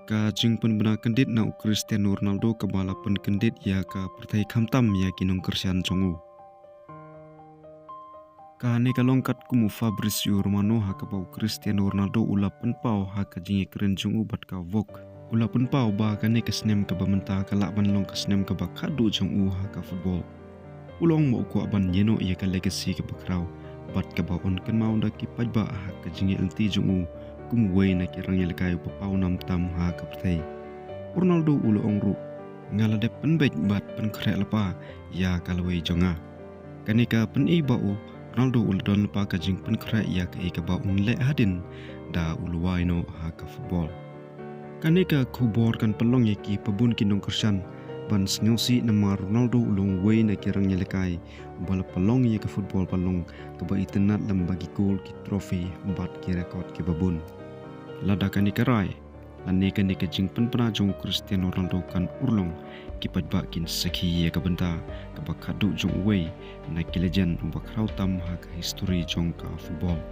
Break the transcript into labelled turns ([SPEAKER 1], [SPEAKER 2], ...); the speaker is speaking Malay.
[SPEAKER 1] Ka jingpen bena kendit na Cristiano Ronaldo ka balapan kendit ya ka pertai kamtam ya kinong kersian congu. Ka ne ka longkat kumu Fabrizio Romano ha ka bau Cristiano Ronaldo ulapan pau ha ka jingi keren congu bat ka vok. Ulapan pau ba ka ne ka snem ka bamenta ka lakban long ka snem ka bakadu congu ha ka football. Ulong mo ko aban yeno ya ka legacy ka bakraw bat ka baon kan mau da ki pajba ha ka jingi elti congu. Kumuway na kirang yalakayo papaw nam tam ha kapatay. Ronaldo ulo ongru ngalade penbej bat penkre lepa ya kalaway jonga. Kanika peniba u Ronaldo ulo don lepa kajing penkre ya ka ika baung le hadin da uluway no ha ka football. Kanika kubor kan pelong ya ki pabun kinong kersan ban snyosi nama Ronaldo ulong way na kirang yalakay bala pelong ya ka football palong kabaitanat lambagi gol ki trofi bat ki rekod ki babun. Ladakan ikaray, lanikan ni kajing penpenajong Cristiano Ronaldo kan urlong kipat bakin sakhi ya kabenta kabakadu jong way na kilejan bakraw tam ha ka history jong ka football.